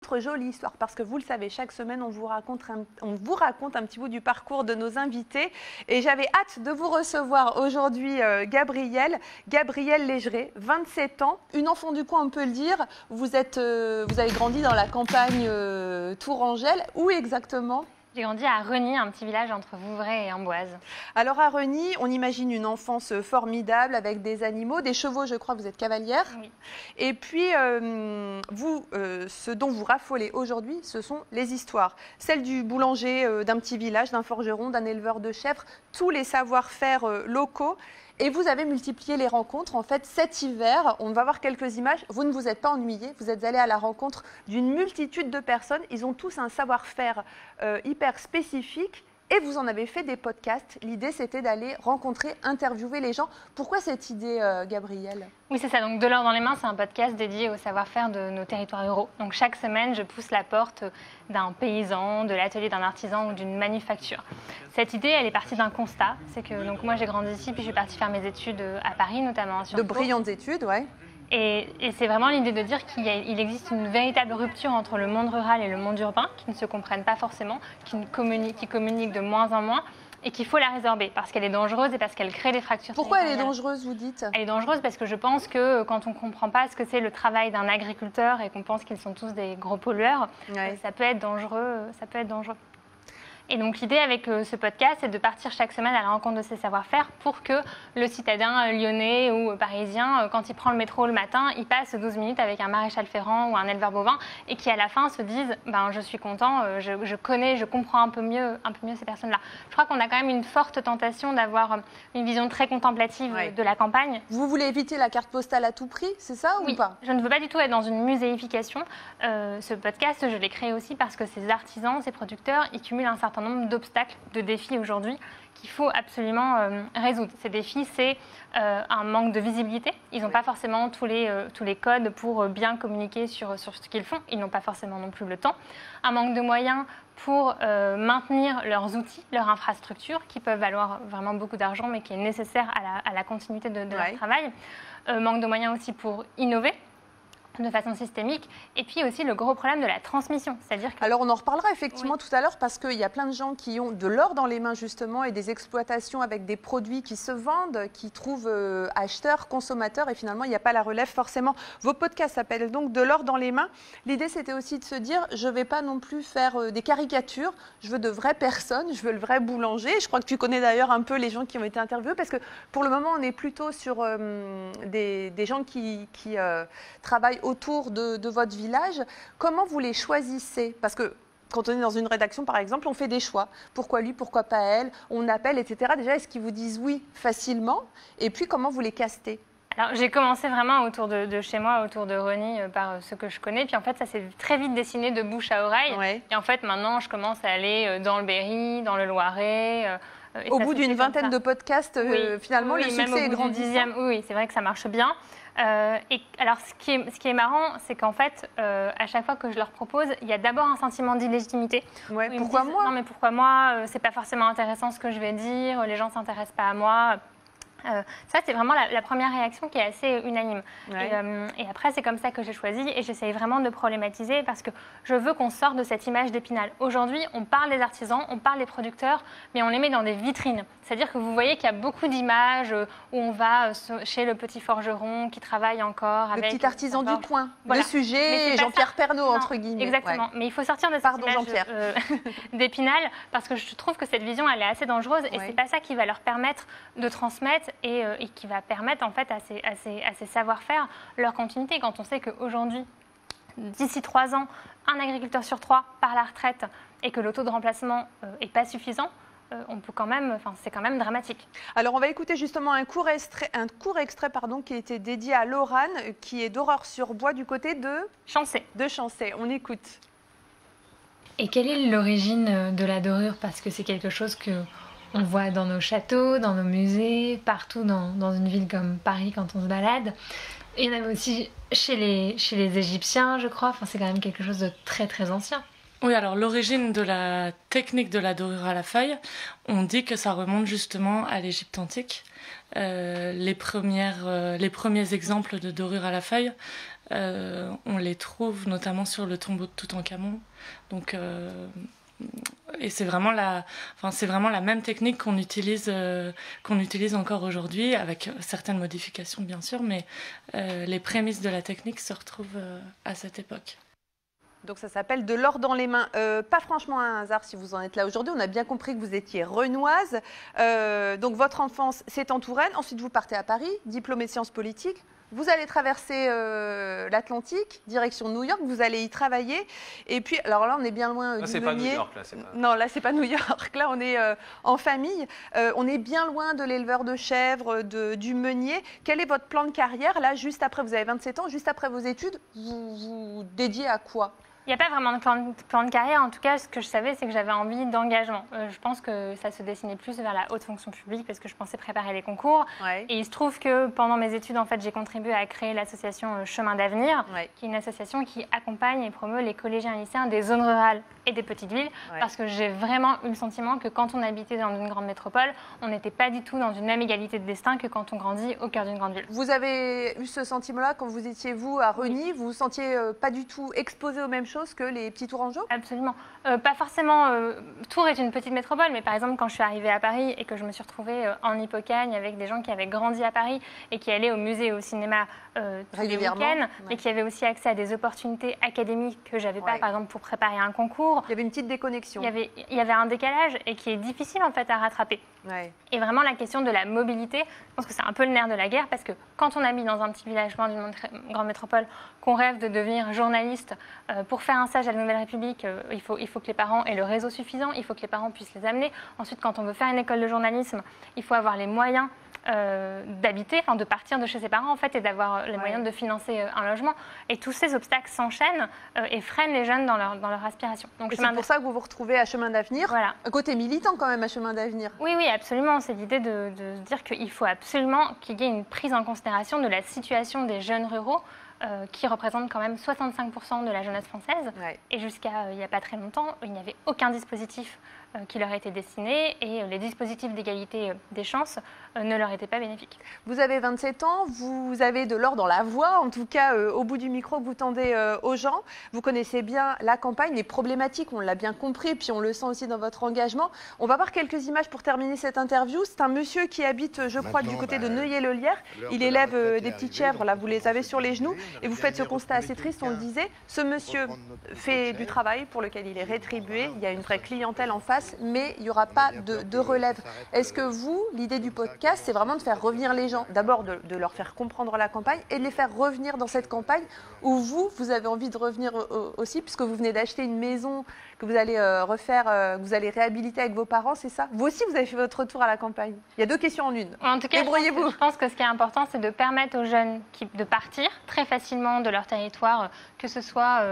autre jolie histoire, parce que vous le savez, chaque semaine, on vous raconte un petit bout du parcours de nos invités. Et j'avais hâte de vous recevoir aujourd'hui, Gabrielle Légeret, 27 ans, une enfant du coin, on peut le dire. Vous avez grandi dans la campagne tourangelle. Où exactement ? J'ai grandi à Reny, un petit village entre Vouvray et Amboise. Alors à Reny, on imagine une enfance formidable avec des animaux, des chevaux, je crois que vous êtes cavalière. Oui. Et puis, ce dont vous raffolez aujourd'hui, ce sont les histoires. Celle du boulanger d'un petit village, d'un forgeron, d'un éleveur de chèvres, tous les savoir-faire locaux. Et vous avez multiplié les rencontres. En fait, cet hiver, on va voir quelques images. Vous ne vous êtes pas ennuyés. Vous êtes allés à la rencontre d'une multitude de personnes. Ils ont tous un savoir-faire hyper spécifique. Et vous en avez fait des podcasts. L'idée, c'était d'aller rencontrer, interviewer les gens. Pourquoi cette idée, Gabrielle ? Oui, c'est ça. Donc, De l'or dans les mains, c'est un podcast dédié au savoir-faire de nos territoires ruraux. Donc, chaque semaine, je pousse la porte d'un paysan, de l'atelier d'un artisan ou d'une manufacture. Cette idée, elle est partie d'un constat. C'est que donc, moi, j'ai grandi ici, puis je suis partie faire mes études à Paris, notamment à Sciences Po. De brillantes études, ouais. Et c'est vraiment l'idée de dire qu'il existe une véritable rupture entre le monde rural et le monde urbain, qui ne se comprennent pas forcément, qui communiquent de moins en moins, et qu'il faut la résorber, parce qu'elle est dangereuse et parce qu'elle crée des fractures. Pourquoi elle est dangereuse, vous dites ? Elle est dangereuse parce que je pense que quand on ne comprend pas ce que c'est le travail d'un agriculteur et qu'on pense qu'ils sont tous des gros pollueurs, ouais. Ça peut être dangereux. Et donc l'idée avec ce podcast, c'est de partir chaque semaine à la rencontre de ces savoir-faire pour que le citadin lyonnais ou parisien, quand il prend le métro le matin, il passe 12 minutes avec un maréchal ferrant ou un éleveur bovin et qui à la fin se dise je suis content, je comprends un peu mieux ces personnes-là. Je crois qu'on a quand même une forte tentation d'avoir une vision très contemplative de la campagne. Vous voulez éviter la carte postale à tout prix, c'est ça ou pas ? Je ne veux pas du tout être dans une muséification. Ce podcast, je l'ai créé aussi parce que ces artisans, ces producteurs, ils cumulent un certain nombre d'obstacles, de défis aujourd'hui qu'il faut absolument résoudre. Ces défis, c'est un manque de visibilité. Ils n'ont pas forcément tous les codes pour bien communiquer sur ce qu'ils font. Ils n'ont pas forcément non plus le temps. Un manque de moyens pour maintenir leurs outils, leur infrastructure, qui peuvent valoir vraiment beaucoup d'argent, mais qui est nécessaire à la continuité de leur travail. Manque de moyens aussi pour innover de façon systémique, et puis aussi le gros problème de la transmission. C'est-à-dire que... Alors on en reparlera effectivement tout à l'heure, parce qu'il y a plein de gens qui ont de l'or dans les mains justement et des exploitations avec des produits qui se vendent, qui trouvent acheteurs, consommateurs, et finalement il n'y a pas la relève forcément. Vos podcasts s'appellent donc De l'or dans les mains. L'idée c'était aussi de se dire, je ne vais pas non plus faire des caricatures, je veux de vraies personnes, je veux le vrai boulanger. Je crois que tu connais d'ailleurs un peu les gens qui ont été interviewés, parce que pour le moment on est plutôt sur des gens qui travaillent autour de votre village. Comment vous les choisissez ? Parce que quand on est dans une rédaction, par exemple, on fait des choix. Pourquoi lui, pourquoi pas elle ? On appelle, etc. Déjà, est-ce qu'ils vous disent oui facilement ? Et puis, comment vous les castez ? Alors, j'ai commencé vraiment autour de chez moi, autour de Reny, par ce que je connais. Puis en fait, ça s'est très vite dessiné de bouche à oreille. Ouais. Et en fait, maintenant, je commence à aller dans le Berry, dans le Loiret. Au bout d'une vingtaine de podcasts, finalement, le succès est grandissant. Oui, c'est vrai que ça marche bien. Et alors, ce qui est marrant, c'est qu'en fait, à chaque fois que je leur propose, il y a d'abord un sentiment d'illégitimité. Ouais, pourquoi moi ? Non, mais pourquoi moi ? C'est pas forcément intéressant ce que je vais dire. Les gens ne s'intéressent pas à moi. Ça, c'est vraiment la première réaction qui est assez unanime. Ouais. Et après, c'est comme ça que j'ai choisi et j'essaye vraiment de problématiser parce que je veux qu'on sorte de cette image d'Épinal. Aujourd'hui, on parle des artisans, on parle des producteurs, mais on les met dans des vitrines. C'est-à-dire que vous voyez qu'il y a beaucoup d'images où on va chez le petit forgeron qui travaille encore avec... Le petit artisan du coin. Voilà. Le sujet Jean-Pierre Pernaut, entre guillemets. Exactement. Ouais. Mais il faut sortir de cette image d'Épinal parce que je trouve que cette vision, elle est assez dangereuse et c'est pas ça qui va leur permettre de transmettre et qui va permettre en fait à ces savoir-faire leur continuité. Quand on sait qu'aujourd'hui, d'ici 3 ans, un agriculteur sur 3 part à la retraite et que le taux de remplacement n'est pas suffisant, on peut quand même, c'est quand même dramatique. Alors on va écouter justement un court extrait qui a été dédié à Laurane, qui est d'Aurore-sur-Bois du côté de Chancé. On écoute. Et quelle est l'origine de la dorure ? Parce que c'est quelque chose que on voit dans nos châteaux, dans nos musées, partout dans une ville comme Paris quand on se balade. Et il y en avait aussi chez les Égyptiens, je crois. C'est quand même quelque chose de très très ancien. Oui, alors l'origine de la technique de la dorure à la feuille, on dit que ça remonte justement à l'Égypte antique. Les premiers exemples de dorure à la feuille on les trouve notamment sur le tombeau de Toutankhamon. Donc, et c'est vraiment la même technique qu'on utilise encore aujourd'hui, avec certaines modifications bien sûr, mais les prémices de la technique se retrouvent à cette époque. Donc ça s'appelle de l'or dans les mains. Pas franchement un hasard si vous en êtes là aujourd'hui. On a bien compris que vous étiez rennoise. Donc votre enfance, c'est en Touraine. Ensuite, vous partez à Paris, diplômée de sciences politiques. Vous allez traverser l'Atlantique, direction New York. Vous allez y travailler. Et puis, alors là, on est bien loin du c'est pas New York, là. Non, là, c'est pas New York. Là, on est en famille. On est bien loin de l'éleveur de chèvres, du meunier. Quel est votre plan de carrière? Là, juste après, vous avez 27 ans, juste après vos études, vous dédiez à quoi? Il n'y a pas vraiment de plan de carrière. En tout cas, ce que je savais, c'est que j'avais envie d'engagement. Je pense que ça se dessinait plus vers la haute fonction publique parce que je pensais préparer les concours. Ouais. Et il se trouve que pendant mes études, en fait, j'ai contribué à créer l'association Chemin d'avenir, Ouais. qui est une association qui accompagne et promeut les collégiens et lycéens des zones rurales et des petites villes. Ouais. Parce que j'ai vraiment eu le sentiment que quand on habitait dans une grande métropole, on n'était pas du tout dans une même égalité de destin que quand on grandit au cœur d'une grande ville. Vous avez eu ce sentiment-là quand vous étiez, vous, à Reny? Vous vous sentiez pas du tout exposé aux mêmes choses que les petits Tourangeaux? Absolument. Pas forcément. Tours est une petite métropole, mais par exemple, quand je suis arrivée à Paris et que je me suis retrouvée en Hippocagne avec des gens qui avaient grandi à Paris et qui allaient au musée et au cinéma tous les week-ends, ouais. mais qui avaient aussi accès à des opportunités académiques que j'avais pas, Ouais. par exemple, pour préparer un concours. Il y avait une petite déconnexion. Il y avait un décalage et qui est difficile en fait à rattraper. Ouais. Et vraiment la question de la mobilité, je pense que c'est un peu le nerf de la guerre parce que quand on habite dans un petit village loin d'une grande métropole, qu'on rêve de devenir journaliste, pour faire un stage à la Nouvelle République, il faut que les parents aient le réseau suffisant, il faut que les parents puissent les amener. Ensuite, quand on veut faire une école de journalisme, il faut avoir les moyens d'habiter, enfin de partir de chez ses parents en fait et d'avoir les moyens de financer un logement. Et tous ces obstacles s'enchaînent et freinent les jeunes dans leur aspiration. Donc, Et c'est pour ça que vous vous retrouvez à Chemin d'avenir. Voilà. Un côté militant quand même à Chemin d'avenir. Oui, oui, absolument. C'est l'idée de se dire qu'il faut absolument qu'il y ait une prise en considération de la situation des jeunes ruraux qui représentent quand même 65% de la jeunesse française. Ouais. Et jusqu'à il n'y a pas très longtemps, il n'y avait aucun dispositif qui leur était destiné et les dispositifs d'égalité des chances ne leur étaient pas bénéfiques. Vous avez 27 ans, vous avez de l'or dans la voix, en tout cas au bout du micro que vous tendez aux gens. Vous connaissez bien la campagne, les problématiques, on l'a bien compris, puis on le sent aussi dans votre engagement. On va voir quelques images pour terminer cette interview. C'est un monsieur qui habite, je crois, du côté de Neuilly-le-Lierre. Il élève des petites chèvres, là, vous les avez sur les genoux. Et vous faites ce constat assez triste, on le disait. Ce monsieur fait du travail pour lequel il est rétribué. Il y a une vraie clientèle en face, mais il n'y aura pas de relève. Est-ce que vous, l'idée du podcast, c'est vraiment de faire revenir les gens, d'abord de leur faire comprendre la campagne et de les faire revenir dans cette campagne où vous avez envie de revenir aussi, puisque vous venez d'acheter une maison que vous allez refaire, que vous allez réhabiliter avec vos parents, c'est ça? Vous aussi, vous avez fait votre retour à la campagne. Il y a deux questions en une. En tout cas, débrouillez-vous. je pense que ce qui est important, c'est de permettre aux jeunes de partir très facilement de leur territoire, que ce soit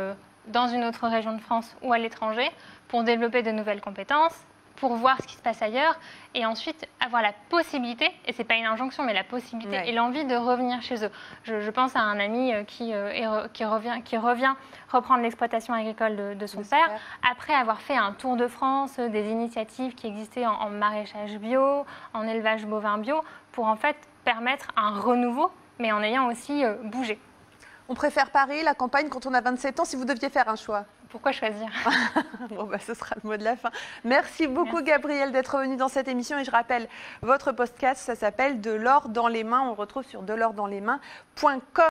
dans une autre région de France ou à l'étranger, pour développer de nouvelles compétences, pour voir ce qui se passe ailleurs, et ensuite avoir la possibilité, et ce n'est pas une injonction, mais la possibilité et l'envie de revenir chez eux. Je pense à un ami qui revient reprendre l'exploitation agricole de son père, après avoir fait un tour de France, des initiatives qui existaient en maraîchage bio, en élevage bovin bio, pour en fait permettre un renouveau, mais en ayant aussi bougé. On préfère Paris, la campagne, quand on a 27 ans, si vous deviez faire un choix? Pourquoi choisir? Bon, bah, ce sera le mot de la fin. Merci beaucoup, Gabrielle, d'être venue dans cette émission. Et je rappelle, votre podcast, ça s'appelle De l'or dans les mains. On le retrouve sur delordanslesmains.com.